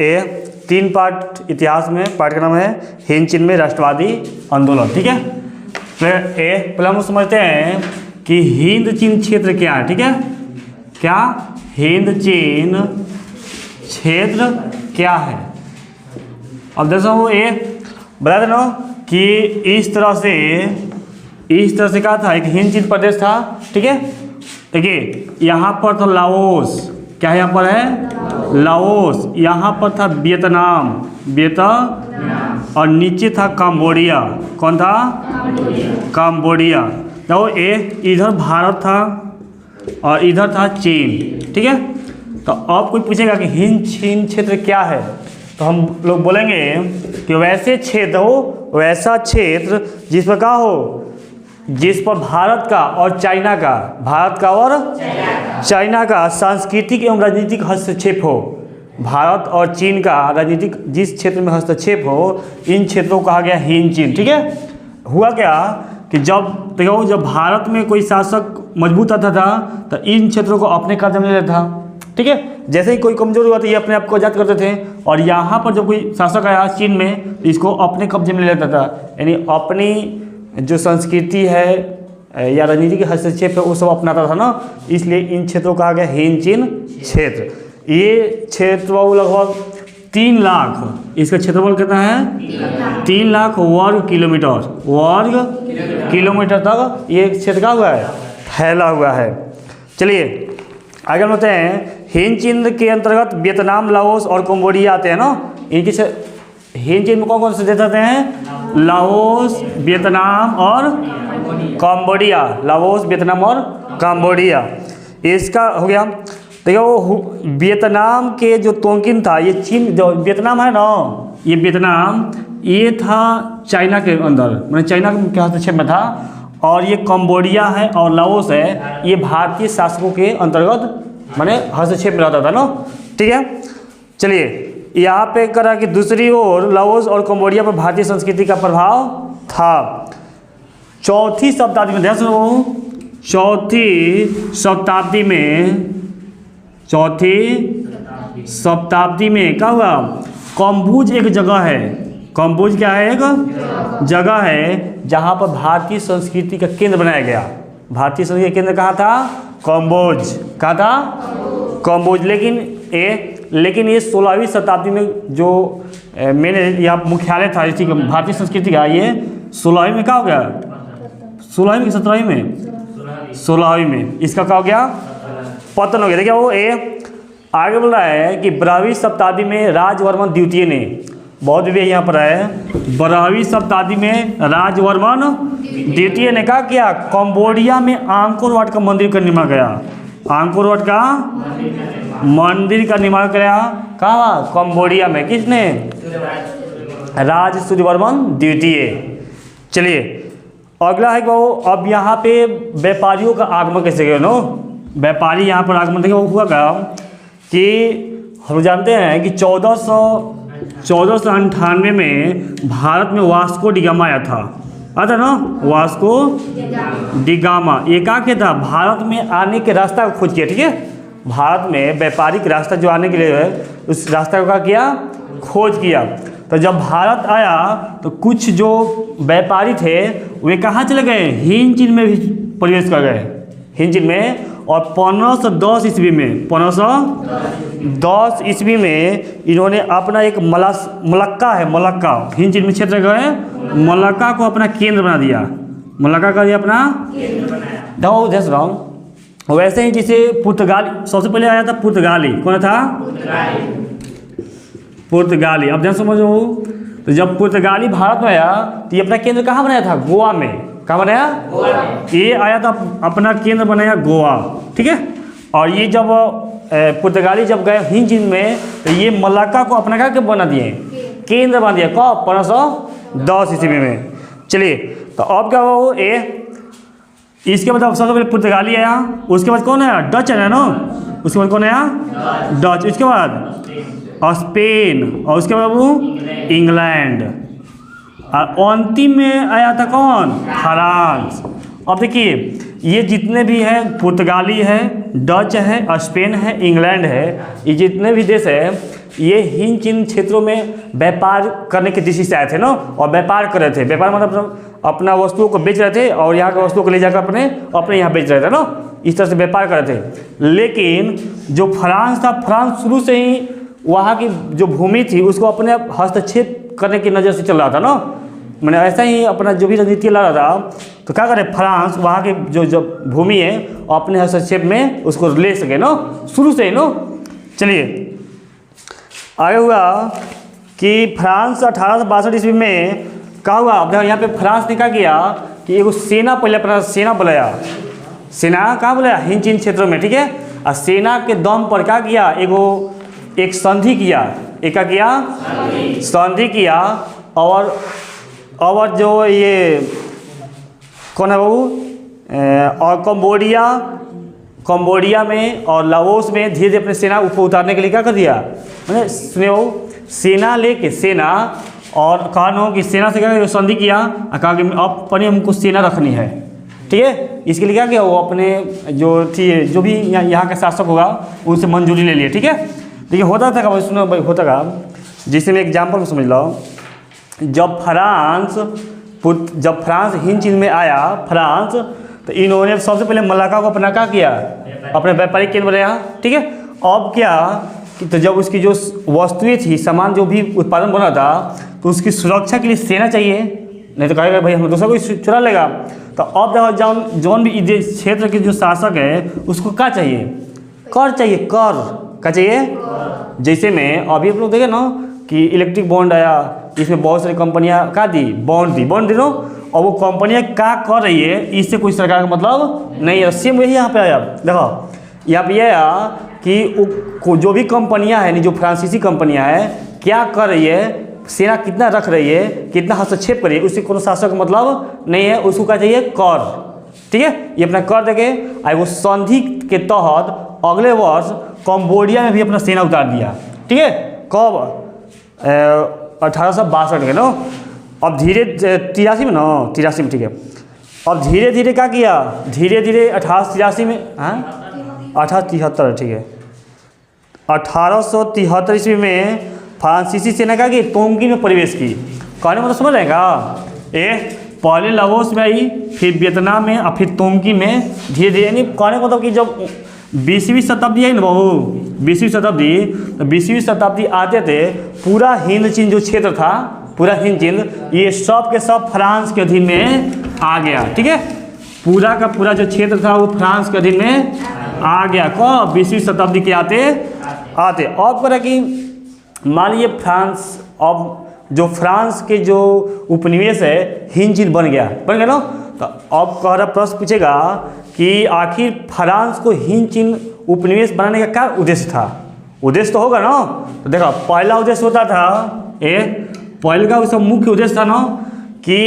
ए 3 part इतिहास में पाठ्यक्रम है हिंद चीन में राष्ट्रवादी आंदोलन। ठीक है, पहले हम समझते हैं कि हिंद चीन क्षेत्र क्या है। ठीक है, क्या हिंद चीन क्षेत्र क्या है। अब देखो ये बता देना कि इस तरह से क्या था, एक हिंद चीन प्रदेश था। ठीक है, देखिए यहाँ पर था लाओस, क्या है यहाँ पर है लाओस, यहाँ पर था वियतनाम और नीचे था कंबोडिया। कौन था? कंबोडिया। देखो ये इधर भारत था और इधर था चीन। ठीक है, तो अब कोई पूछेगा कि हिंद चीन क्षेत्र क्या है, तो हम लोग बोलेंगे कि वैसे क्षेत्र हो, वैसा क्षेत्र जिस पर क्या हो, जिस पर भारत का और चाइना का सांस्कृतिक एवं राजनीतिक हस्तक्षेप हो। भारत और चीन का राजनीतिक जिस क्षेत्र में हस्तक्षेप हो, इन क्षेत्रों को कहा गया हिंद चीन। ठीक है, हुआ क्या कि जब भारत में कोई शासक मजबूत आता था तो इन क्षेत्रों को अपने कब्जे में ले लेता था। ठीक है, जैसे ही कोई कमजोर हुआ तो ये अपने आप को आजाद करते थे, और यहाँ पर जब कोई शासक आया चीन में तो इसको अपने कब्जे में ले लेता था। यानी अपनी जो संस्कृति है या राजनीतिक हस्तक्षेप है वो सब अपनाता था ना, इसलिए इन क्षेत्रों को कहा गया हिंद चीन क्षेत्र। ये क्षेत्र लगभग 3 लाख, इसका क्षेत्रफल कितना है 3 लाख वर्ग किलोमीटर तक ये क्षेत्र का हुआ है, फैला हुआ है। चलिए आगे बढ़ते हैं। हिंद चीन के अंतर्गत वियतनाम, लाओस और कंबोडिया आते हैं ना। इनकी हिंद चीन में कौन कौन से देश आते हैं? लाओस, वियतनाम और कंबोडिया। लाओस, वियतनाम और कंबोडिया, इसका हो गया। देखिए वो वियतनाम के जो तोंकिन था, ये चीन जो वियतनाम है ना, ये वियतनाम ये था चाइना के अंदर, मैंने चाइना के हस्तक्षेप में था। और ये कंबोडिया है और लाओस है, ये भारतीय शासकों के अंतर्गत माने हस्तक्षेप में रहता था ना। ठीक है, चलिए यहाँ पे करा कि दूसरी ओर लाओस और कंबोडिया पर भारतीय संस्कृति का प्रभाव था। चौथी शताब्दी में ध्यान सुनो, चौथी शताब्दी में क्या हुआ, कंबुज एक जगह है। कंबुज क्या है? एक जगह है जहाँ पर भारतीय संस्कृति का केंद्र बनाया गया। भारतीय संस्कृति का केंद्र कहाँ था? कंबोज। कहाँ था? कंबोज। लेकिन ये 16वीं शताब्दी में जो मैंने यहाँ मुख्यालय था इसी भारतीय संस्कृति का, ये 16वीं में क्या हो गया? 16वीं में 17वीं में 16वीं में इसका क्या हो गया? पतन हो गया। देखिए वो आगे बोल रहा है कि 12वीं शताब्दी में राजवर्मन द्वितीय ने, बहुत भी यहाँ पर है, 12वीं शताब्दी में राजवर्मन द्वितीय ने क्या किया? कंबोडिया में आंकोर वाट का मंदिर का निर्माण किया। आंकोर वाट का मंदिर का निर्माण कराया कहाँ? कंबोडिया में। किसने? राज सूर्यवर्मन द्वितीय। चलिए अगला है वो, अब यहाँ पे व्यापारियों का आगमन कैसे गया नो? व्यापारी यहाँ पर आगमन देखिए वो हुआ क्या कि हम जानते हैं कि 1498 में भारत में वास्को डिगामा आया था। आता ना वास्को डिगामा, ये क्या था? भारत में आने के रास्ता को खोज किया। ठीक है, भारत में व्यापारिक रास्ता जो आने के लिए है उस रास्ता को क्या किया? खोज किया। तो जब भारत आया तो कुछ जो व्यापारी थे वे कहाँ चले गए? हिंद चीन में भी प्रवेश कर गए, हिंद चीन में। और 1510 ईस्वी में 1510 ईस्वी में इन्होंने अपना एक मलक्का है, मलक्का हिंद चीन में क्षेत्र गए, मलक्का को अपना केंद्र बना दिया। मलक्का का दिया अपना केंद्र। वैसे ही जिसे पुर्तगाली सबसे पहले आया था, पुर्तगाली। कौन था? पुर्तगाली। अब ध्यान समझो, तो जब पुर्तगाली भारत में आया तो ये अपना केंद्र कहाँ बनाया था? गोवा में। कहाँ बनाया? ये आया था अपना केंद्र बनाया गोवा। ठीक है, और ये जब पुर्तगाली जब गए हिंद चीन में तो ये मलक्का को अपना क्या बना दिए? केंद्र बना दिया। कब? 1510 ईस्वी में। चलिए तो अब क्या हुआ? इसके बाद सबसे पहले पुर्तगाली आया, उसके बाद कौन आया? डच आया ना। उसके बाद कौन आया? डच। उसके बाद स्पेन, और उसके बाद वो इंग्लैंड, और अंतिम में आया था कौन? फ्रांस। अब देखिए ये जितने भी हैं, पुर्तगाली है, डच है, स्पेन है, इंग्लैंड है, ये जितने भी देश है ये हिंद चीन क्षेत्रों में व्यापार करने की दृष्टि से आए थे ना, और व्यापार कर रहे थे। व्यापार मतलब अपना वस्तुओं को बेच रहे थे और यहाँ के वस्तुओं को ले जाकर अपने यहाँ बेच रहे थे ना, इस तरह से व्यापार कर रहे थे। लेकिन जो फ्रांस था, फ्रांस शुरू से ही वहाँ की जो भूमि थी उसको अपने हस्तक्षेप करने की नज़र से चल रहा था ना, मैंने ऐसा ही अपना जो भी रणनीति ला रहा था। तो क्या करे, फ्रांस वहाँ की जो भूमि है अपने हस्तक्षेप में उसको ले सके ना, शुरू से ही ना। चलिए आगे हुआ कि फ्रांस 1862 ईस्वी में क्या हुआ। अब यहाँ पे फ्रांस ने क्या किया कि एगो सेना, पहले अपना सेना बुलाया। सेना कहाँ बुलाया, हिंद चीन क्षेत्रों में, ठीक है। और सेना के दम पर क्या किया, एक संधि किया। एक क्या किया, संधि किया। और जो ये कौन है बाबू, और कंबोडिया में और लाओस में धीरे धीरे अपने सेना ऊपर उतारने के लिए क्या कर दिया, मैंने सुने हो, सेना लेके सेना, और कहा हो कि सेना से क्या संधि किया, कहा कि अपनी हमको सेना रखनी है, ठीक है। इसके लिए क्या किया, वो अपने जो भी यहाँ का शासक होगा उनसे मंजूरी ले लिए, ठीक है। देखिए होता था क्या, सुनो भाई, होता का जिससे मैं एग्जाम्पल को समझ लो। जब फ्रांस हिंद चीन में आया फ्रांस, तो इन्होंने सबसे पहले मलाका को अपना क्या किया, अपने व्यापारिक केंद्र बनाया, ठीक है। अब क्या कि तो जब उसकी जो वस्तुएं थी, सामान जो भी उत्पादन बना था, तो उसकी सुरक्षा के लिए सेना चाहिए, नहीं तो कहेगा भाई हम दूसरा कोई चुरा लेगा। तो अब देखो जौन भी क्षेत्र के जो शासक है उसको क्या चाहिए, कर चाहिए, कर क्या चाहिए। जैसे में अभी आप लोग देखे ना कि इलेक्ट्रिक बॉन्ड आया, इसमें बहुत सारी कंपनियां क्या दी, बॉन्ड दी नो, और वो कंपनियां क्या कर रही है इससे कोई सरकार का मतलब नहीं है। सेम वही यहाँ पे आया, देखो यहाँ पे आया कि जो भी कंपनियां हैं, जो फ्रांसीसी कंपनियां हैं, क्या कर रही है, सेना कितना रख रही है, कितना हस्तक्षेप कर रही है, उससे कोनो शासक का मतलब नहीं है। उसको क्या चाहिए, कर, ठीक है। ये अपना कर देके आई वो संधि के तहत अगले वर्ष कंबोडिया में भी अपना सेना उतार दिया, ठीक है। कब, 1862 के ना। अब धीरे 83 में ना, 83 में, ठीक है। अब धीरे धीरे क्या किया, धीरे धीरे 1883 में, हाँ 1873, ठीक है। 1873 ईस्वी में फ्रांसीसी सेना क्या की, तोंगकिन में प्रवेश की। कहने मतलब समझ रहेगा, पहले लाओस में आई, फिर वियतनाम में और फिर तोंगकिन में धीरे धीरे, यानी कहने मतलब कि जब 20वीं शताब्दी आई ना बाबू, 20वीं शताब्दी, तो 20वीं शताब्दी आते थे पूरा हिंद चीन जो क्षेत्र था, पूरा हिंद चीन, ये सब के सब फ्रांस के अधीन में आ गया, ठीक है। पूरा का पूरा जो क्षेत्र था वो फ्रांस के अधीन में आ गया। कब, 20वीं शताब्दी के आते अब करा कि मान लीजिए फ्रांस, अब जो फ्रांस के जो उपनिवेश है हिंद चीन बन गया ना। तो अब कह रहा प्रश्न पूछेगा कि आखिर फ्रांस को हिंद चीन उपनिवेश बनाने का क्या उद्देश्य था, उद्देश्य तो होगा ना। तो देखो पहला उद्देश्य होता था, पहले का उसका मुख्य उद्देश्य था ना कि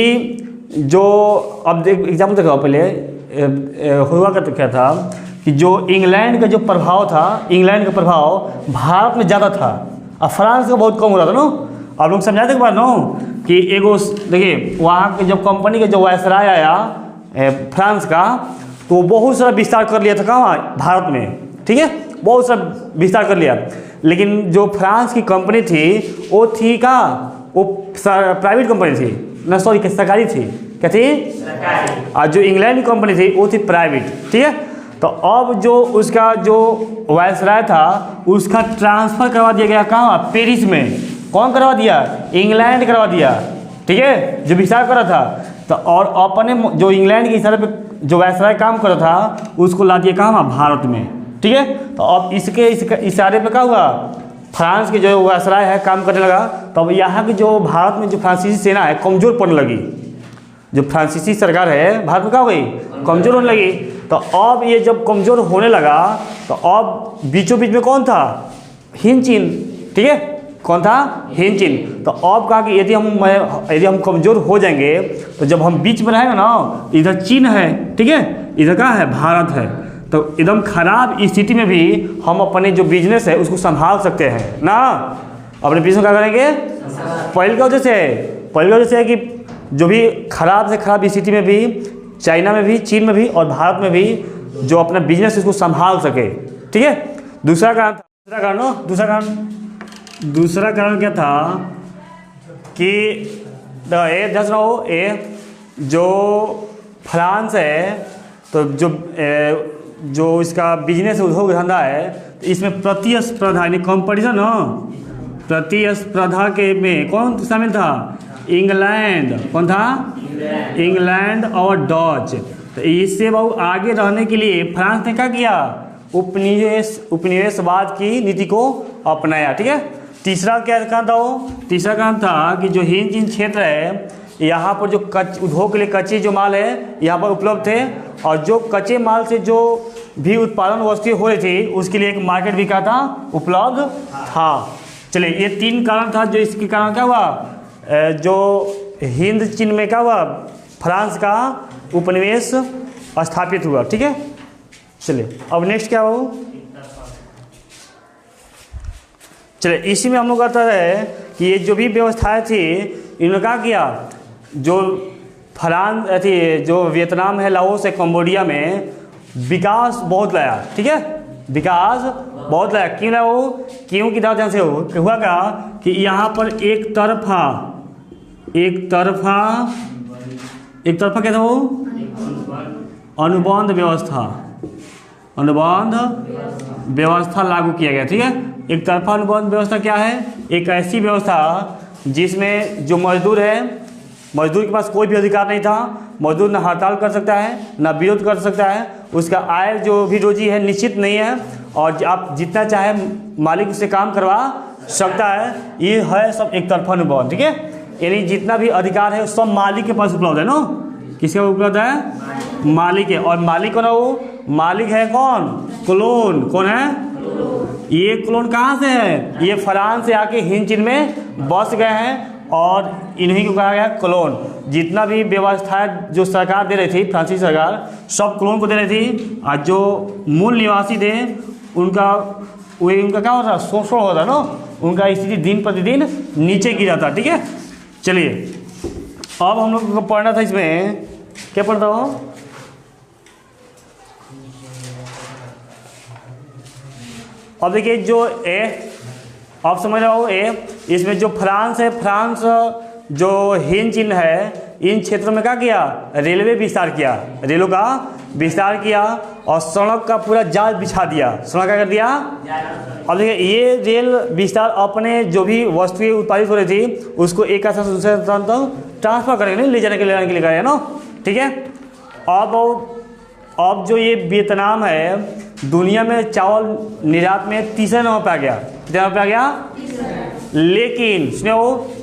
जो, अब देख एग्जाम्पल देखो, पहले हुआ करता क्या था कि जो इंग्लैंड का जो प्रभाव था, इंग्लैंड का प्रभाव भारत में ज़्यादा था और फ्रांस का बहुत कम हो रहा था ना। आप लोग समझाते के बाद ना कि एगो देखिए वहाँ के जब कंपनी का जो वायसराय आया फ्रांस का, तो बहुत सारा विस्तार कर लिया था कहाँ, भारत में, ठीक है, बहुत सारा विस्तार कर लिया। लेकिन जो फ्रांस की कंपनी थी वो थी कहाँ, वो प्राइवेट कंपनी थी ना, सॉरी सरकारी थी, क्या थी, सरकारी। और जो इंग्लैंड की कंपनी थी वो थी प्राइवेट, ठीक है। तो अब जो उसका जो वायसराय था उसका ट्रांसफ़र करवा दिया गया कहाँ, पेरिस में। कौन करवा दिया, इंग्लैंड करवा दिया, ठीक है, जो विस्तार कर रहा था। तो और अपने जो इंग्लैंड के इशारे पे जो वायसराय काम कर रहा था उसको ला दिया कहाँ, भारत में, ठीक है। तो अब इसके इशारे पे क्या हुआ, फ्रांस के जो वायसराय है काम करने लगा। तो अब यहाँ की जो भारत में जो फ्रांसीसी सेना है कमज़ोर पड़ने लगी, जो फ्रांसीसी सरकार है भारत में क्या हो गई, कमज़ोर होने लगी। तो अब ये जब कमज़ोर होने लगा तो अब बीचों बीच में कौन था, हिंद चीन, ठीक है, कौन था, हिंद चीन। तो अब कहा कि यदि हम कमज़ोर हो जाएंगे तो जब हम बीच में रहेंगे ना, इधर चीन है, ठीक है, इधर क्या है, भारत है, तो एकदम ख़राब स्थिति में भी हम अपने जो बिजनेस है उसको संभाल सकते हैं ना। अपने बिजनेस क्या करेंगे, पहले का वजह से है कि जो भी ख़राब से ख़राब स्थिति में भी, चाइना में भी, चीन में भी और भारत में भी जो अपना बिजनेस उसको संभाल सके, ठीक है। दूसरा कारण दूसरा कारण क्या था कि ध्यान रहो, जो फ्रांस है तो जो इसका बिजनेस उद्योग धंधा है, तो इसमें प्रतिस्पर्धा यानी कॉम्पिटिशन हो, प्रतिस्पर्धा के में कौन शामिल था? इंग्लैंड। कौन था? इंग्लैंड और डच। तो इससे बहुत आगे रहने के लिए फ्रांस ने क्या किया? उपनिवेशवाद की नीति को अपनाया। ठीक है। तीसरा क्या कारण था वो? तीसरा कारण था कि जो हिंद चीन क्षेत्र है, यहाँ पर जो उद्योग के लिए कच्चे जो माल है यहाँ पर उपलब्ध थे, और जो कच्चे माल से जो भी उत्पादन वस्तुएं हो रही थी उसके लिए एक मार्केट भी क्या था? उपलब्ध था। चलिए, ये 3 कारण था जो इसके कारण क्या हुआ, जो हिंद चीन में क्या हुआ, फ्रांस का उपनिवेश स्थापित हुआ। ठीक है। चलिए, अब नेक्स्ट क्या हो? चलिए, इसी में हम लोग कहते हैं कि ये जो भी व्यवस्थाएं थी इन्होंने क्या किया, जो फ्रांस थी, जो वियतनाम है, लाओस है, कंबोडिया में विकास बहुत लाया। ठीक है। विकास बहुत लाया। क्यों लाया वो? क्योंकि ध्यान से हुआ क्या कि यहाँ पर एक तरफा क्या था वो? अनुबंध व्यवस्था लागू किया गया। ठीक है। एक तरफा अनुबंध व्यवस्था क्या है? एक ऐसी व्यवस्था जिसमें जो मजदूर है, मजदूर के पास कोई भी अधिकार नहीं था, मजदूर न हड़ताल कर सकता है, न विरोध कर सकता है, उसका आय जो भी रोजी है निश्चित नहीं है, और आप जितना चाहे मालिक उससे काम करवा सकता है। ये है सब एक तरफा अनुबंध। ठीक है। यानी जितना भी अधिकार है सब मालिक के पास उपलब्ध है ना। किसके पास उपलब्ध है? मालिक है। और मालिक कौन है? वो मालिक है कौन? क्लोन। कौन है? ये क्लोन कहाँ से है? ये फ्रांस से आके हिंद चीन में बस गए हैं, और इन्हीं को कहा गया क्लोन। जितना भी व्यवस्था जो सरकार दे रही थी, फ्रांसीसी सरकार, सब क्लोन को दे रही थी, और जो मूल निवासी थे उनका क्या होता? शोषण होता ना, उनका स्थिति दिन प्रतिदिन नीचे गिरा था। ठीक है। चलिए, अब हम लोग को पढ़ना था, इसमें क्या पढ़ता हो? अब देखिए, जो आप समझ रहे हो, इसमें जो फ्रांस है, फ्रांस जो हिंद चीन है, इन क्षेत्रों में क्या किया? रेलवे विस्तार किया, रेलों का विस्तार किया, और सड़क का पूरा जाल बिछा दिया। सड़क क्या कर दिया? अब देखिए, ये रेल विस्तार अपने जो भी वस्तुएं उत्पादित हो रही थी उसको एक स्थान से दूसरे स्थान तक ट्रांसफर करेंगे, ले जाने के लिए करेंगे ना। ठीक है। अब जो ये वियतनाम है, दुनिया में चावल निर्यात में तीसरे नंबर पे आ गया। कितने नंबर पे आ गया?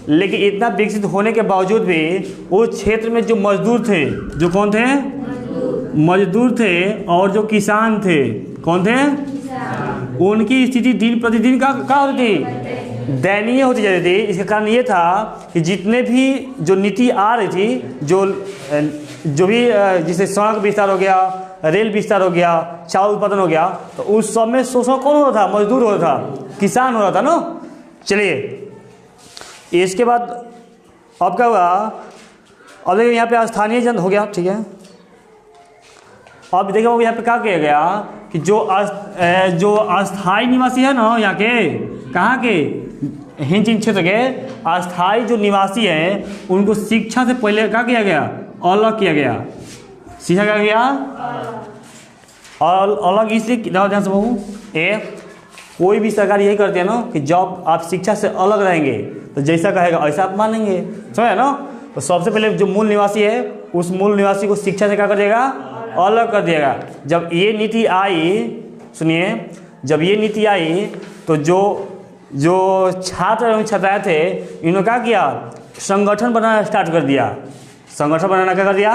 लेकिन इतना विकसित होने के बावजूद भी उस क्षेत्र में जो मजदूर थे, जो कौन थे? मजदूर थे, और जो किसान थे, कौन थे? उनकी स्थिति दिन प्रतिदिन क्या होती थी? दयनीय होती जाती थी। इसका कारण ये था कि जितने भी जो नीति आ रही थी, जो भी जैसे सड़क विस्तार हो गया, रेल विस्तार हो गया, चावल उत्पादन हो गया, तो उस सब में शोषण कौन हो रहा था? मजदूर हो रहा था, किसान हो रहा था ना। चलिए, इसके बाद अब क्या हुआ? अब देखिए, यहाँ पे स्थानीय जन हो गया। ठीक है। अब देखो यहाँ पे क्या किया गया कि जो अस्थायी निवासी है ना, यहाँ के, कहाँ के? हिंद चीन क्षेत्र के अस्थायी जो निवासी हैं, उनको शिक्षा से पहले क्या किया गया? अलग किया गया। शिक्षा क्या किया? और अलग इसलिए ध्यान से बहु, कोई भी सरकार यही करती है ना कि जब आप शिक्षा से अलग रहेंगे तो जैसा कहेगा ऐसा आप मानेंगे। समझे ना। तो सबसे पहले जो मूल निवासी है, उस मूल निवासी को शिक्षा से क्या कर देगा? अलग कर दिएगा। जब ये नीति आई, सुनिए, जब ये नीति आई तो जो छात्र एवं छात्राएं थे, इन्होंने क्या किया? संगठन बनाना स्टार्ट कर दिया। संगठन बनाना क्या कर दिया?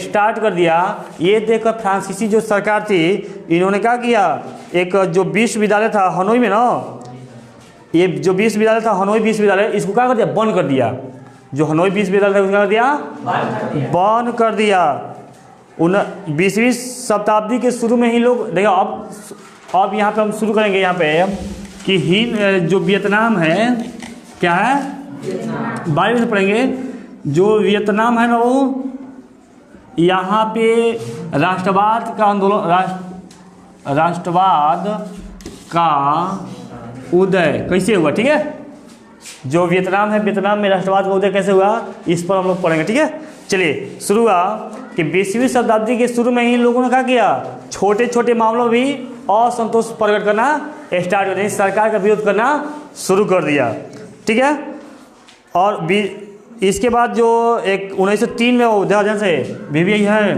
स्टार्ट कर दिया। ये देखकर फ्रांसीसी जो सरकार थी, इन्होंने क्या किया? एक जो विश्वविद्यालय था हनोई में ना, ये जो विश्वविद्यालय था हनोई विश्वविद्यालय, इसको क्या कर दिया? बंद कर दिया। जो हनोई विश्वविद्यालय था उसको क्या कर दिया? बंद कर दिया। 20वीं शताब्दी के शुरू में ही लोग देखो, अब यहाँ पे हम शुरू करेंगे यहाँ पे कि हिंद जो वियतनाम है, क्या है? बारे में पढ़ेंगे। जो वियतनाम है ना, वो यहाँ पे राष्ट्रवाद का आंदोलन, राष्ट्रवाद का उदय कैसे हुआ, ठीक है। जो वियतनाम है, वियतनाम में राष्ट्रवाद का उदय कैसे हुआ, इस पर हम लोग पढ़ेंगे, ठीक है। चलिए, शुरू हुआ कि 20वीं शताब्दी के शुरू में ही लोगों ने क्या किया, छोटे छोटे मामलों में भी असंतोष प्रकट करना स्टार्ट कर दिया, सरकार का विरोध करना शुरू कर दिया, ठीक है। और इसके बाद जो एक 1903 में वो ध्यान से भी यही है,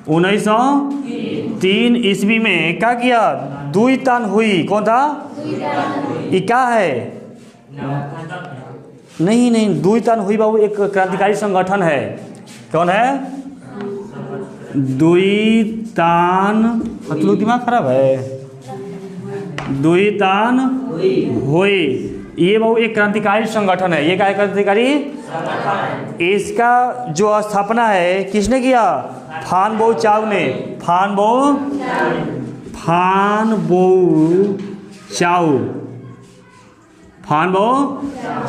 1903 ईस्वी में क्या किया, दुईतान हुई। कौन था, ये क्या है, नहीं दुईतान हुई बाबू एक क्रांतिकारी संगठन है। कौन है, दुईतान, मतलब दिमाग खराब है, दुईतान हुई, ये बाबू एक क्रांतिकारी संगठन है। ये क्या है, क्रांतिकारी। इसका जो स्थापना है किसने किया, फान बो चाव ने, फान बो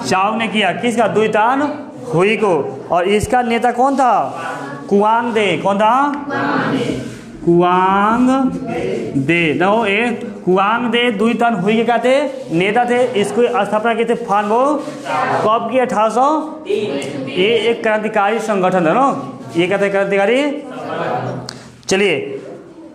चाव ने किया। किसका, दुईतान हुई को। और इसका नेता कौन था, कुआंग दे। कौन था, कुआंग दे। देखो ये कुआंग दे दुईतान हुई के क्या थे, नेता थे। इसको स्थापना किए थे फान बो, कब की, 1800। ये एक क्रांतिकारी संगठन है ना, ये क्या थे, क्रांतिकारी। चलिए,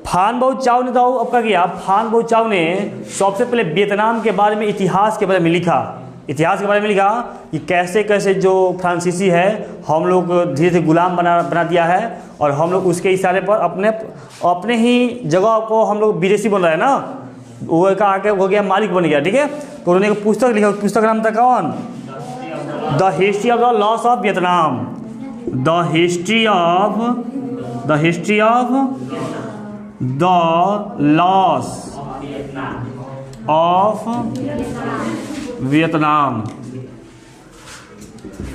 फान बो चाव ने तो अब क्या किया, फान बो चाव ने सबसे पहले वियतनाम के बारे में, इतिहास के बारे में लिखा। इतिहास के बारे में लिखा कि कैसे कैसे जो फ्रांसीसी है हम लोग धीरे धीरे गुलाम बना दिया है, और हम लोग उसके इशारे पर अपने ही जगह को हम लोग विदेशी बन रहे हैं ना, वो का आके हो गया मालिक बन गया, ठीक है। तो उन्होंने एक पुस्तक लिखा, पुस्तक का नाम था कौन, the history of the loss of Vietnam. The history of the loss of Vietnam.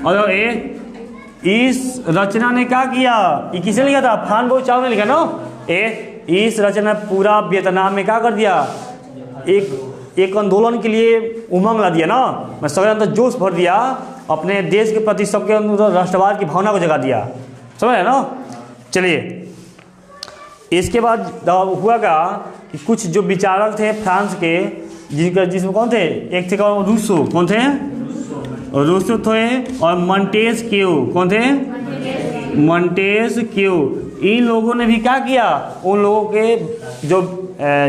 और इस रचना ने क्या किया, ये किसने लिखा था, फान बो चाव ने लिखा ना। इस रचना पूरा वियतनाम में क्या कर दिया, एक आंदोलन के लिए उमंग ला दिया ना, मैं सबके अंदर जोश भर दिया, अपने देश के प्रति सबके अंदर राष्ट्रवाद की भावना को जगा दिया, समझ रहे ना। चलिए, इसके बाद हुआ क्या कि कुछ जो विचारक थे फ्रांस के, जिसमें कौन थे, एक थे कौन, रूसो। कौन थे, रूसो थे। और मोंटेस्क्यू। कौन थे, मोंटेस्क्यू। इन लोगों ने भी क्या किया, उन लोगों के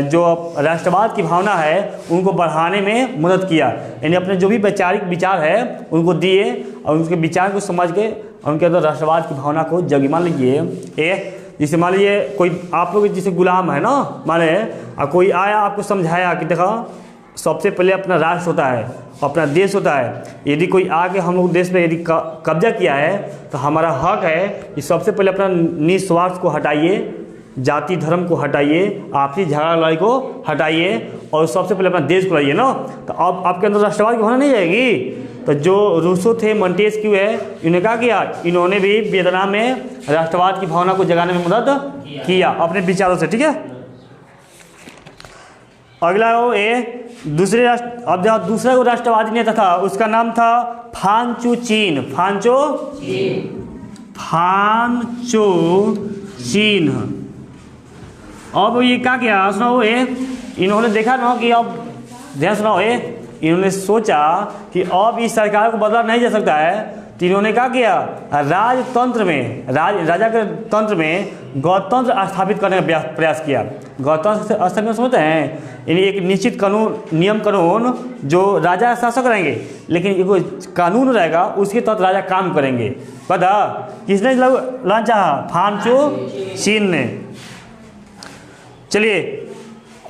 जो राष्ट्रवाद की भावना है उनको बढ़ाने में मदद किया, यानी अपने जो भी वैचारिक विचार है उनको दिए, और उनके विचार को समझ के उनके अंदर राष्ट्रवाद की भावना को जगी। मान लीजिए जैसे मान लीजिए कोई आप लोग जैसे गुलाम है ना, माने कोई आया आपको समझाया कि देखो सबसे पहले अपना राष्ट्र होता है, अपना देश होता है। यदि कोई आके हम लोग देश में यदि कब्जा किया है तो हमारा हक है कि सबसे पहले अपना निस्वार्थ को हटाइए, जाति धर्म को हटाइए, आपसी झगड़ा लड़ाई को हटाइए, और सबसे पहले अपना देश को लाइए ना। तो अब आपके अंदर राष्ट्रवाद की भावना नहीं जाएगी। तो जो रूसो थे, मोंटेस्क्यू है, इन्होंने क्या किया, इन्होंने भी वियतनाम में राष्ट्रवाद की भावना को जगाने में मदद किया अपने विचारों से, ठीक है। अगला हो दूसरे राष्ट्र, अब जहाँ दूसरा को राष्ट्रवादी नेता था उसका नाम था फांचो चीन। फांचो चीन। अब ये क्या किया, सुनाओ, इन्होंने देखा ना कि अब ध्यान सुनाओ, इन्होंने सोचा कि अब इस सरकार को बदला नहीं जा सकता है, तो इन्होंने क्या किया, राजतंत्र में, राजा के तंत्र में गणतंत्र स्थापित करने का प्रयास किया। गणतंत्र स्थापित समझते हैं, यानी एक निश्चित कानून, नियम कानून जो राजा शासक रहेंगे, लेकिन एक कानून रहेगा उसके तहत राजा काम करेंगे। पता किसने लाना चाहा, फांचो चीन ने। चलिए,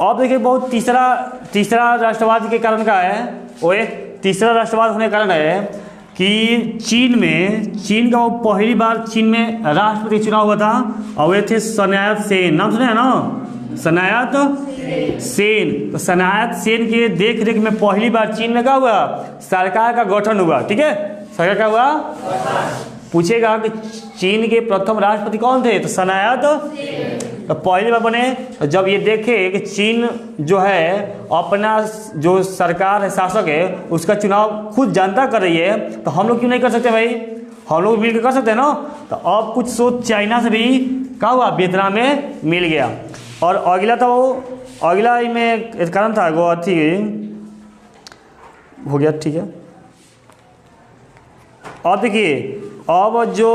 अब देखिए बहुत तीसरा राष्ट्रवाद के कारण का है, वो एक तीसरा राष्ट्रवाद होने का कारण है कि चीन का वो पहली बार चीन में राष्ट्रपति चुनाव हुआ था, और वे थे सनायत सेन। नाम सुने हैं ना, सनायत सेन। तो सनायत सेन के देख रेख में पहली बार चीन में क्या हुआ, सरकार का गठन हुआ, ठीक है। सरकार क्या हुआ, पूछेगा कि चीन के प्रथम राष्ट्रपति कौन थे, तो सनायत तो पहली बार बने। जब ये देखे कि चीन जो है अपना जो सरकार है, शासक है, उसका चुनाव खुद जनता कर रही है, तो हम लोग क्यों नहीं कर सकते भाई, हम लोग मिलकर कर सकते हैं ना। तो अब कुछ सोच चाइना से भी क्या हुआ, वियतनाम में मिल गया। और अगला था वो, अगला में कारण था वो हो गया, ठीक है। अब देखिए, अब जो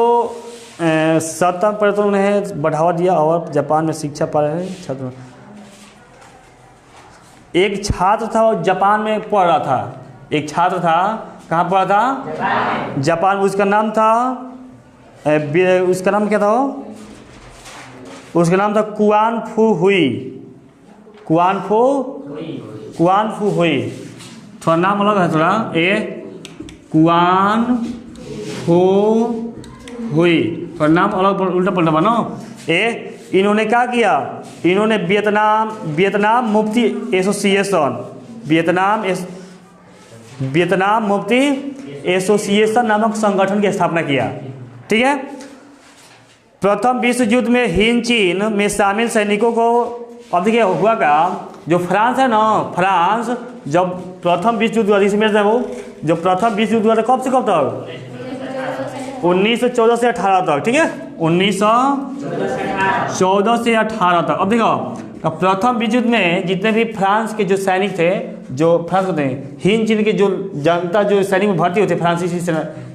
सत्ता परिवर्तन उन्हें बढ़ावा दिया और जापान में शिक्षा पा रहे छात्र। एक छात्र था वो जापान में पढ़ रहा था, एक छात्र था, कहाँ पढ़ा था? जापान। उसका नाम था उसका नाम क्या था? उसका नाम था कुआन फू हुई। कुआन फू हुई, थोड़ा नाम अलग है थोड़ा। कुआन फू हुई, थोड़ा नाम अलग उल्टा पलटा बनो। इन्होंने क्या किया? इन्होंने वियतनाम मुफ्ती एसोसिएशन, वियतनाम मुफ्ती एसोसिएशन नामक संगठन की स्थापना किया, ठीक है। प्रथम विश्व युद्ध में हिंद चीन में शामिल सैनिकों को, अब देखिए हुआ क्या, जो फ्रांस है ना, फ्रांस जब प्रथम विश्व युद्ध हुआ, वो जो प्रथम विश्व युद्ध हुआ था कब से कब तक? 1914 से 18 तक, ठीक है, 1914 से 18 तक। अब देखो, अब प्रथम विश्व युद्ध में जितने भी फ्रांस के जो सैनिक थे, जो फ्रांस होते हैं, हिंद चीन के जो जनता जो सैनिक में भर्ती होते फ्रांसीसी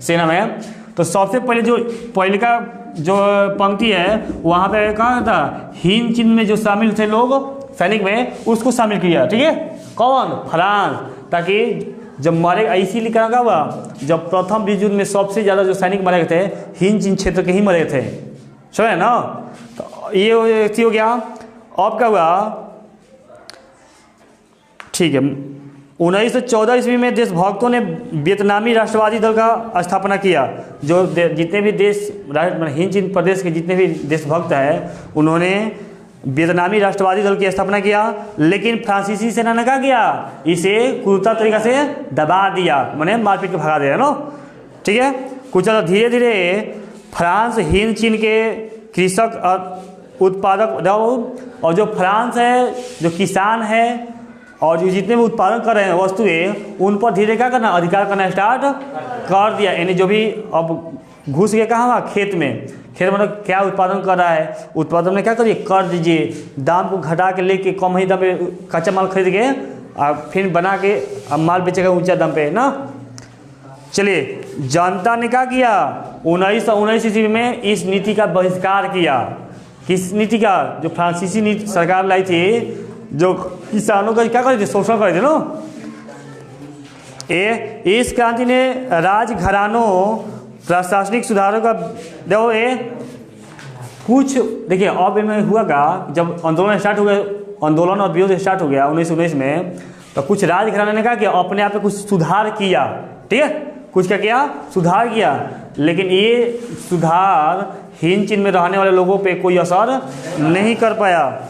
सेना में, तो सबसे पहले का जो पंक्ति है वहाँ पे कहा था, हिंद चीन में जो शामिल थे लोग सैनिक में, उसको शामिल किया, ठीक है। कौन? फ्रांस। ताकि जब मरे, इसीलिए क्या हुआ, जब प्रथम विश्व युद्ध में सबसे ज़्यादा जो सैनिक मरे थे हिंद चीन क्षेत्र के ही मरे थे, समझे ना। तो ये हो गया। अब क्या हुआ, ठीक है, 1914 ईस्वी में देशभक्तों ने वियतनामी राष्ट्रवादी दल का स्थापना किया। जो जितने भी देश, हिंद चीन प्रदेश के जितने भी देशभक्त हैं, उन्होंने वियतनामी राष्ट्रवादी दल की स्थापना किया। लेकिन फ्रांसीसी सेना ने क्या किया? इसे क्रूरता तरीका से दबा दिया, मैंने मारपीट के भगा दिया ना, ठीक है। कुछ धीरे धीरे फ्रांस हिंद चीन के कृषक उत्पादक, और जो फ्रांस है, जो किसान है और जो जितने भी उत्पादन कर रहे हैं वस्तुएं, उन पर धीरे क्या करना, अधिकार करना स्टार्ट कर दिया। यानी जो भी अब घुस गए कहाँ, खेत में मतलब क्या उत्पादन कर रहा है, उत्पादन में क्या करिए, कर दीजिए, दाम को घटा के लेके कम ही दाम पे कच्चा माल खरीद के और फिर बना के अब माल बेचेगा ऊंचा दाम पे ना। चलिए, जनता ने क्या किया, 1919 ईस्वी में इस नीति का बहिष्कार किया। किस नीति का? जो फ्रांसीसी नीति सरकार लाई थी, जो किसानों का क्या करे थे, शोषण करे थे ना। इस क्रांति ने राजघरानों, प्रशासनिक सुधारों का देखो कुछ देखिए। अब में हुआ का, जब आंदोलन स्टार्ट हो गया, आंदोलन और विरोध स्टार्ट हो गया 1919 में, तो कुछ राजघराने ने कहा कि अपने आप में कुछ सुधार किया, ठीक है, कुछ क्या किया, सुधार किया। लेकिन ये सुधार हिंद चीन में रहने वाले लोगों पे कोई असर नहीं कर पाया।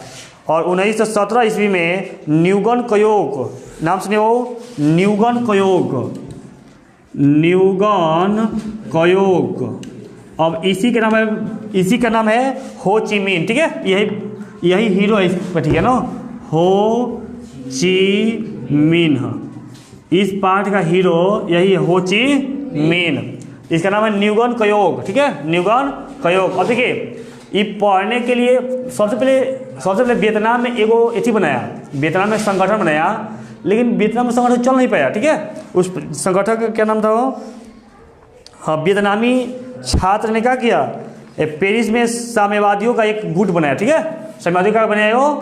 और 1917 ईस्वी में न्यूगन कयोग, नाम सुने हो, न्यूगन कयोग, अब इसी का नाम है हो ची मिन, ठीक है। यही हीरो है इस पर, ठीक है ना, हो ची मिन, इस पार्ट का हीरो यही हो ची मिन। इसका नाम है न्यूगन कयोग, ठीक है, न्यूगन कयोग। अब देखिए, ये पढ़ने के लिए सबसे पहले वियतनाम में एगो एथी बनाया, वियतनाम में संगठन बनाया, लेकिन वियतनाम में संगठन चल नहीं पाया, ठीक है। उस संगठन का क्या नाम था वो, हाँ, वियतनामी छात्र ने क्या किया, पेरिस में साम्यवादियों का एक गुट बनाया, ठीक है। साम्यवादियों का बनाया वो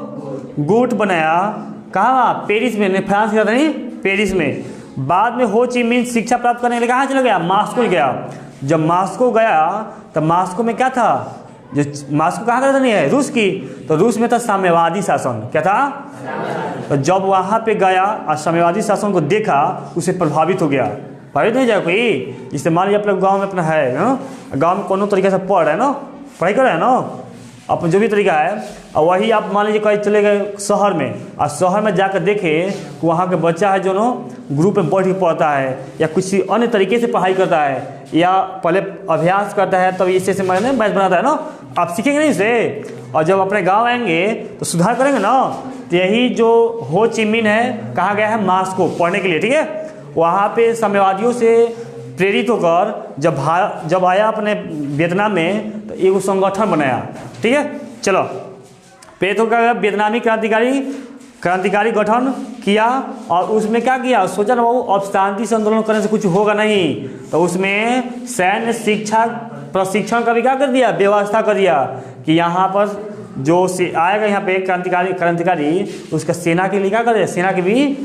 गुट बनाया, कहाँ? पेरिस में, फ्रांस का था नहीं, पेरिस में। बाद में हो ची मिन शिक्षा प्राप्त करने के लिए कहाँ चला गया? मास्को गया। जब मास्को गया तो मास्को में क्या था, जो मास्को कहाँ का था, नहीं है, रूस की, तो रूस में था साम्यवादी शासन। क्या था? तो जब वहाँ पे गया और साम्यवादी शासन को देखा, उसे प्रभावित हो गया। प्रभावित नहीं जाए कोई, जिससे मान लीजिए अपने गाँव में अपना है ना, गाँव में कोनो तरीके से पढ़ रहे हैं ना, पढ़ाई कर रहे हैं ना, अपना जो भी तरीका है, और वही आप मान लीजिए कहीं चले गए शहर में, और शहर में जाकर देखें वहाँ के बच्चा है जो नो ग्रुप में बैठ के पढ़ता है, या किसी अन्य तरीके से पढ़ाई करता है, या पहले अभ्यास करता है, तब इससे मैंने मैच बनाता है ना, आप सीखेंगे नहीं इसे। और जब अपने गांव आएंगे तो सुधार करेंगे ना। तो यही जो हो ची मिन है, कहाँ गया है? मास्को पढ़ने के लिए, ठीक है। वहाँ पे साम्यवादियों से प्रेरित होकर जब आया अपने वियतनाम में, तो एक संगठन बनाया, ठीक है। चलो, प्रेरित होकर वियतनामी क्रांतिकारी क्रांतिकारी गठन किया और उसमें क्या किया, सोचा ना बाबू अब शांति से आंदोलन करने से कुछ होगा नहीं, तो उसमें सैन्य शिक्षा प्रशिक्षण का भी क्या कर दिया, व्यवस्था कर दिया कि यहाँ पर जो आएगा यहाँ पे क्रांतिकारी उसका सेना के लिए क्या कर दिया, सेना के भी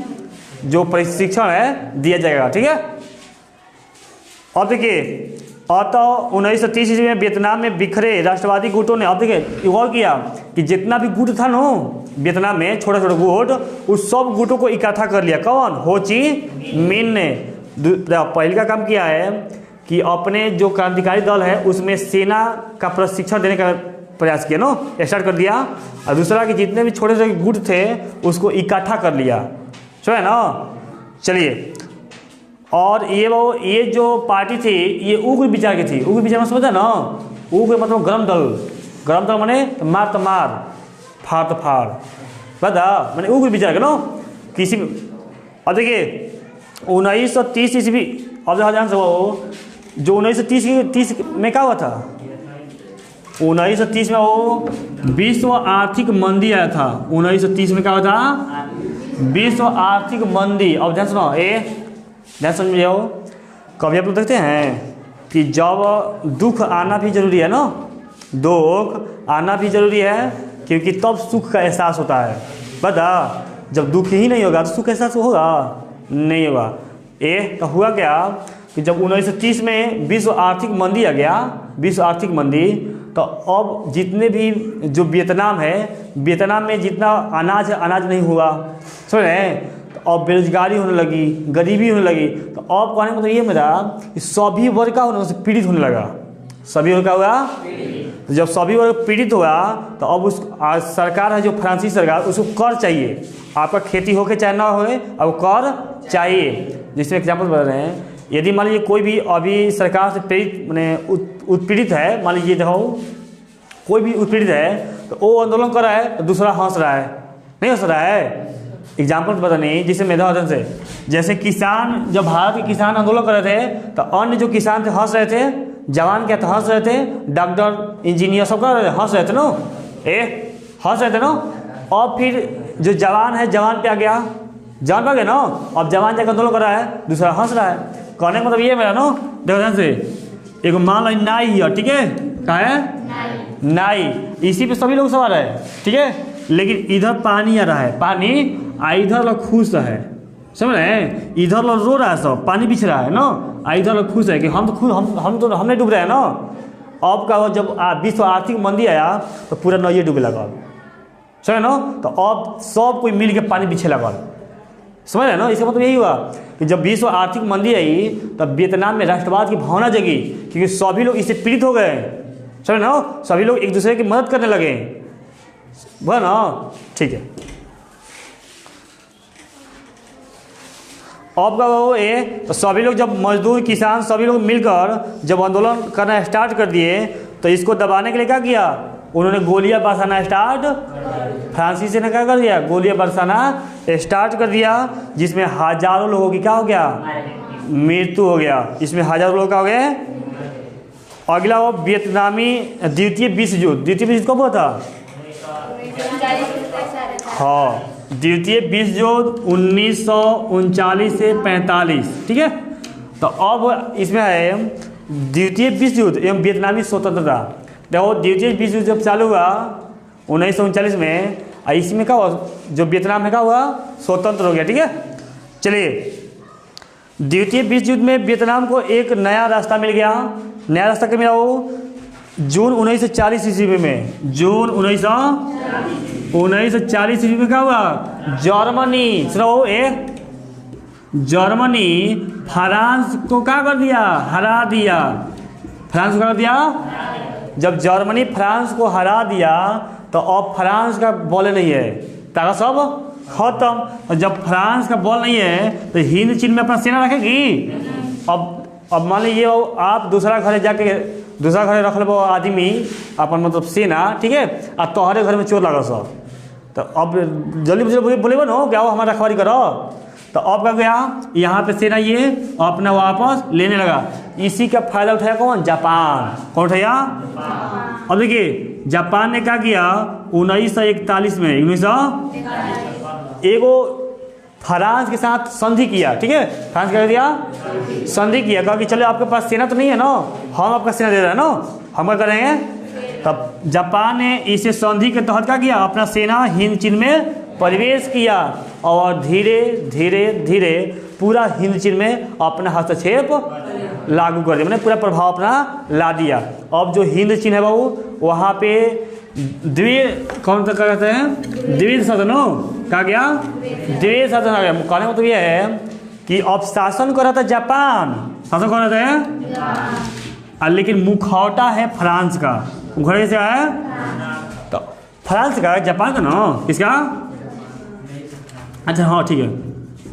जो प्रशिक्षण है दिया जाएगा। ठीक है। अब देखिए तो 1930 ईस्वी में वियतनाम में बिखरे राष्ट्रवादी गुटों ने, अब देखिए और किया कि जितना भी गुट था ना वियतनाम में, छोटे छोटे गुट, उस सब गुटों को इकट्ठा कर लिया। कौन, हो ची मिन ने पहले का काम किया है कि अपने जो क्रांतिकारी दल है उसमें सेना का प्रशिक्षण देने का प्रयास किया ना, स्टार्ट कर दिया। और दूसरा कि जितने भी छोटे छोटे गुट थे उसको इकट्ठा कर लिया, सो है ना। चलिए, और ये जो पार्टी थी ये उग्र विचार की थी। उग्र विचार में समझा ना, उग्र मतलब गरम दल माने मार तो मार, फाड़ तो फाड़, पता मैंने उग्र विचार के ना किसी में। अब देखिए 1930 ईस्वी, अब ध्यान से वो जो 1930 में क्या हुआ था, 1930 में वो विश्व आर्थिक मंदी आया था। 1930 में क्या हुआ था, विश्व आर्थिक मंदी। अब ध्यान सुनो, ध्यान समझ जाओ, कभी आप लोग देखते हैं कि जब दुख आना भी जरूरी है ना, दुख आना भी जरूरी है, क्योंकि तब सुख का एहसास होता है। बता, जब दुख ही नहीं होगा तो सुख का एहसास होगा नहीं होगा। तो हुआ क्या कि जब 1930 में विश्व आर्थिक मंदी आ गया, विश्व आर्थिक मंदी, तो अब जितने भी जो वियतनाम है, वियतनाम में जितना अनाज है, अनाज नहीं हुआ, समझ रहे हैं। अब बेरोजगारी होने लगी, गरीबी होने लगी। तो अब कहने का मतलब ये मेरा कि सभी वर्ग का होने से पीड़ित होने लगा। सभी वर्ग का हुआ, तो जब सभी वर्ग पीड़ित हुआ तो अब उस सरकार है जो फ्रांसीसी सरकार, उसको कर चाहिए। आपका खेती हो के चाहे ना हो, अब कर चाहिए। जिसमें एग्जाम्पल बता रहे हैं, यदि मान लीजिए कोई भी अभी सरकार से पीड़ित मैंने उत्पीड़ित है, मान लीजिए देखो कोई भी उत्पीड़ित है तो वो आंदोलन कर रहा है तो दूसरा हंस रहा है, नहीं हंस रहा है। एग्जाम्पल पता नहीं, जिससे मेधावधन से, जैसे किसान, जब भारत के किसान आंदोलन कर रहे थे तो अन्य जो किसान थे हंस रहे थे, जवान क्या था हंस रहे थे, डॉक्टर इंजीनियर सब कर रहे थे, हंस रहे थे ना, हंस रहे थे ना। और फिर जो जवान है, जवान पे आ गया, जवान पे आ गया ना, अब जवान जाकर आंदोलन कर रहा है, दूसरा हंस रहा है। कहने का मतलब ये मेरा ना, देखो ध्यान से, एक मान लो नाई है, ठीक है, क्या है नाई, इसी पे सभी लोग सवार है, ठीक है। लेकिन इधर पानी आ रहा है, पानी इधर लोग खुश है, समझ रहे हैं, इधर लोग रो रहा है, सब पानी बिछ रहा है ना, इधर लोग खुश है कि हम तो खुद हम नहीं डूब रहे हैं ना। अब का जब विश्व आर्थिक मंदी आया तो पूरा नदिया डूबे लगा, समझ ना। तो अब सब कोई मिल के पानी बिछे लगा, समझ रहे ना। इसका मतलब यही हुआ कि जब विश्व आर्थिक मंदी आई तब वियतनाम में राष्ट्रवाद की भावना जगी, क्योंकि सभी लोग इससे पीड़ित हो गए, समझ ना, सभी लोग एक दूसरे की मदद करने लगे, वह ना, ठीक है। अब का वो ये तो सभी लोग जब मजदूर किसान सभी लोग मिलकर जब आंदोलन करना स्टार्ट कर दिए तो इसको दबाने के लिए क्या किया, उन्होंने गोलियां बरसाना स्टार्ट, फ्रांसीसी ने क्या कर दिया, गोलियां बरसाना स्टार्ट कर दिया, जिसमें हजारों लोगों की क्या हो गया, मृत्यु हो गया। इसमें हजारों लोग का हो गए। अगला वो वियतनामी द्वितीय विश्व युद्ध। द्वितीय विश्व कब हुआ था, हाँ, द्वितीय विश्व युद्ध 1939 से 45, ठीक है। तो अब इसमें है द्वितीय विश्व युद्ध एवं वियतनामी स्वतंत्रता। देखो द्वितीय विश्व युद्ध जब चालू हुआ 1939 में, इसमें क्या हुआ, जो वियतनाम में क्या हुआ, स्वतंत्र हो गया, ठीक है। चलिए, द्वितीय विश्व युद्ध में वियतनाम को एक नया रास्ता मिल गया। नया रास्ता क्या मिला, वो जून 1940 ईस्वी में, जून 1940 ईस्वी में क्या हुआ, जर्मनी, सुनो, जर्मनी फ्रांस को क्या कर दिया, हरा दिया। फ्रांस को क्या कर दिया, जब जर्मनी फ्रांस को हरा दिया तो अब फ्रांस का बॉल नहीं है, ताकत सब खत्म। और जब फ्रांस का बॉल नहीं है तो हिंद चीन में अपना सेना रखेगी। अब मान लीजिए आप दूसरा घर जाके दूसरा घर रख लो आदमी अपन मतलब सेना, ठीक है, और तोहरे घर में चोर लगा सब, तो अब जल्दी बोले ना क्या वो हमारा रखवारी करो। तो अब क्या गया, यहाँ पे सेना ये अपना वापस लेने लगा। इसी का फायदा उठाया कौन, जापान। कौन उठाया, अब देखिए जापान ने क्या किया 1941 में, एगो फ्रांस के साथ संधि किया, ठीक है, फ्रांस क्या कर दिया, संधि किया, कहा कि चलो आपके पास सेना तो नहीं है ना, हम आपका सेना दे रहे हैं ना, हम क्या करेंगे। तब जापान ने इसे संधि के तहत क्या किया, अपना सेना हिंद चीन में प्रवेश किया और धीरे धीरे धीरे पूरा हिंद चीन में अपना हस्तक्षेप लागू कर दिया, मैंने पूरा प्रभाव अपना ला दिया। अब जो हिंद चीन है बाबू, वहाँ पे कौन सा कहते हैं, द्विध शासन हो, कहा गया द्विध शासन आ गया। कहने मतलब यह है कि अब शासन कर रहा था जापान, शासन कर रहा था, लेकिन मुखौटा है फ्रांस का, मुखौटा से है तो फ्रांस का, जापान का ना, किसका, अच्छा हाँ ठीक है,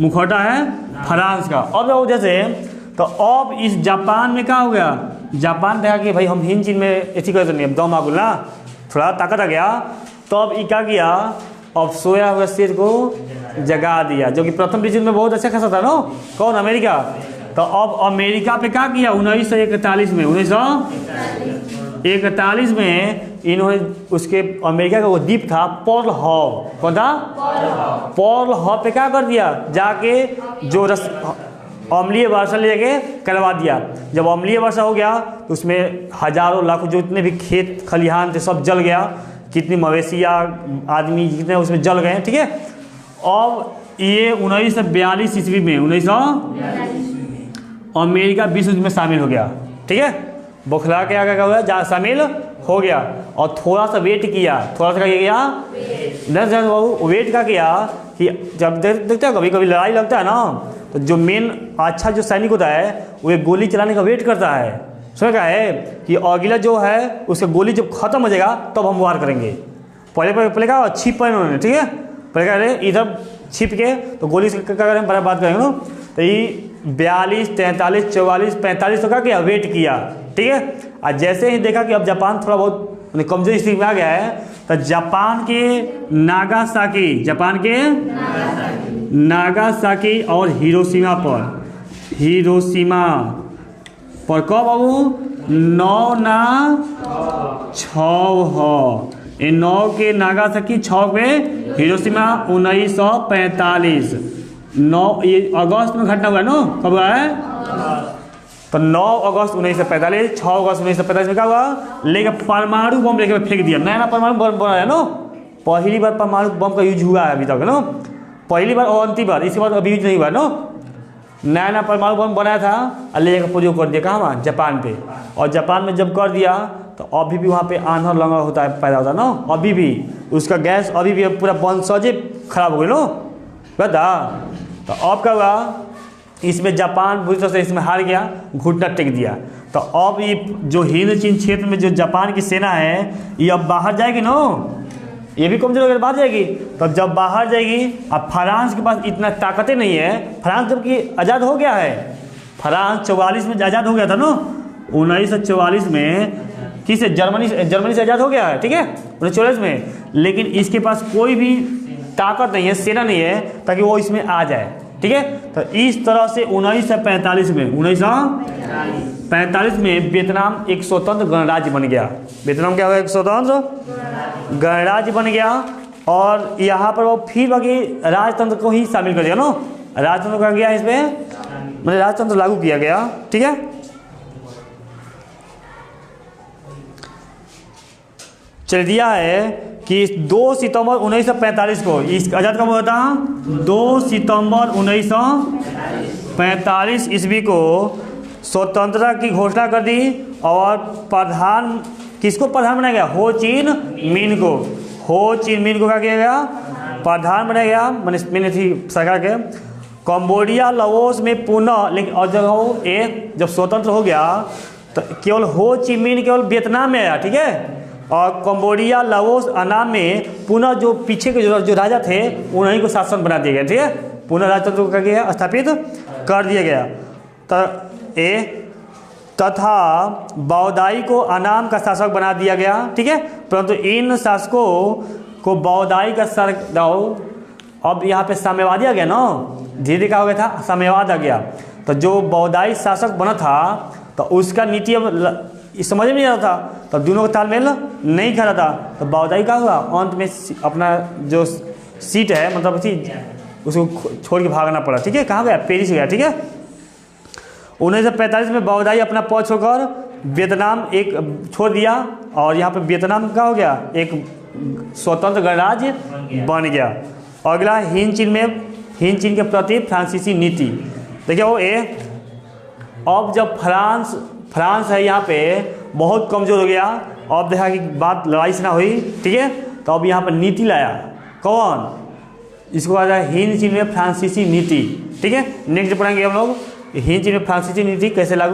मुखौटा है फ्रांस का। अब जैसे तो अब इस जापान में क्या हो गया, जापान देखा कि भाई हम हिंद चीन में ऐसी कर नहीं, अब दम आगुल ना, थोड़ा ताकत आ गया, तो अब ये क्या किया, अब सोया हुआ शेर को जगा दिया, जो कि प्रथम विश्व युद्ध में बहुत अच्छा खासा था ना, कौन, अमेरिका। तो अब अमेरिका पे क्या किया 1941 में, 1941 में इन्होंने उसके अमेरिका का वो द्वीप था पर्ल हॉर्बर, कौन था, पर्ल हॉर्बर पे क्या कर दिया, जाके जो अम्लीय वर्षा ले जाके करवा दिया। जब अम्लीय वर्षा हो गया तो उसमें हजारों लाखों जो इतने भी खेत खलिहान थे सब जल गया, कितनी मवेशियाँ आदमी जितने उसमें जल गए, ठीक है। अब ये 1942 ईस्वी में, 1942 अमेरिका विश्व युद्ध में शामिल हो गया, ठीक है, बौखला के आगे क्या हुआ, जहाँ शामिल हो गया। और थोड़ा सा वेट किया, थोड़ा सा क्या किया, बाबू वेट क्या किया कि जब देखते हो कभी कभी लड़ाई लगता है ना, तो जो मेन अच्छा जो सैनिक होता है वो एक गोली चलाने का वेट करता है, समझ क्या है कि अगला जो है उसका गोली जब खत्म हो जाएगा तब हम वार करेंगे। पहले क्या छिप पाए उन्होंने, ठीक है, पहले क्या करें इधर छिप के तो गोली से क्या करें, बड़ा बात करेंगे ना। तो ये 42, 43, 44, 45 तो क्या किया, वेट किया, ठीक है। और जैसे ही देखा कि अब जापान थोड़ा बहुत कमजोर स्थिति में आ गया है, तो जापान के नागासाकी और हिरोशिमा पर कब बाबू 9 ना 6 हो, 9 के नागासाकी, 6 पे हिरोशिमा, 1945 9 ये अगस्त में घटना हुआ है ना, कब हुआ है, तो 9 अगस्त 1945, 6 अगस्त 1945 में क्या हुआ, लेके परमाणु बम लेके फेंक दिया, नया परमाणु बम बना है ना, पहली बार परमाणु बम का यूज हुआ है अभी तक ना, पहली बार और अंतिम बार, इसके बाद अभी यूज नहीं हुआ ना। नया परमाणु बम बनाया था और लेकर प्रयोग कर दिया कहाँ, वहाँ जापान पे। और जापान में जब कर दिया तो अभी भी वहाँ पे आंधर लंगर होता है, पैदा होता है ना, अभी भी उसका गैस अभी भी पूरा वंशज खराब हो गई ना, बता। तो अब क्या हुआ, इसमें जापान बुरी तरह से इसमें हार गया, घुटना टेक दिया। तो अब ये जो हिंद चीन क्षेत्र में जो जापान की सेना है ये अब बाहर जाएगी ना, ये भी कमजोर होकर बाहर जाएगी। तो जब बाहर जाएगी, अब फ्रांस के पास इतना ताकतें नहीं है, फ्रांस जबकि आज़ाद हो गया है, फ्रांस 44 में आज़ाद हो गया था ना, 1944 में किससे, जर्मनी से आज़ाद हो गया है, ठीक है, 1944 में। लेकिन इसके पास कोई भी ताकत नहीं है, सेना नहीं है ताकि वो इसमें आ जाए, ठीक है। तो इस तरह से 1945 में वियतनाम एक स्वतंत्र गणराज्य बन गया। वियतनाम क्या हुआ, एक स्वतंत्र गणराज्य बन गया। और यहाँ पर वो फिर बाकी राजतंत्र को ही शामिल कर दिया ना, राजतंत्र का गया इसमें, मतलब राजतंत्र लागू किया गया, ठीक है। चल दिया है कि 2 सितंबर 1945 को इस आज़ाद कब हुआ था, 2 सितंबर 1945 ईस्वी को स्वतंत्रता की घोषणा कर दी। और किसको प्रधान बनाया गया, हो चिन मिन को क्या किया गया, प्रधान बनाया गया, मैंने थी सरकार के। कंबोडिया लाओस में पुनः, लेकिन और जब स्वतंत्र हो गया तो केवल हो ची मिन केवल वियतनाम में आया, ठीक है। और कंबोडिया लाओस अनाम में पुनः जो पीछे के जो राजा थे उन्हीं को शासक बना दिया गया, ठीक है, पुनः राजतंत्र को क्या किया, स्थापित कर दिया गया। तथा बौदाई को अनाम का शासक बना दिया गया, ठीक है। परंतु इन शासकों को बौदाई का सर, अब यहाँ पे साम्यवादी आ गया ना, धीरे क्या हो गया था, साम्यवाद आ गया। तो जो बौदाई शासक बना था तो उसका नीति अब समझ में नहीं आ रहा था, तो दोनों का तालमेल नहीं खा रहा था। तो बौदाई का हुआ, अंत में अपना जो सीट है, मतलब उसको छोड़ के भागना पड़ा। ठीक है, कहाँ गया? पेरिस गया। ठीक है, 1945 में बाओदाई अपना पद छोड़कर वियतनाम एक छोड़ दिया और यहाँ पे वियतनाम का हो गया एक स्वतंत्र गणराज्य बन गया। और अगला हिंद चीन के प्रति फ्रांसीसी नीति। देखिए वो अब जब फ्रांस है यहाँ पे बहुत कमज़ोर हो गया, अब देखा कि बात लड़ाई से ना हुई। ठीक है, तो अब यहाँ पर नीति लाया कौन? इसको कहा जाए हिंद चीन में फ्रांसीसी नीति। ठीक है, नेक्स्ट पढ़ेंगे हम लोग हिंद चीन में फ्रांसीसी नीति कैसे लागू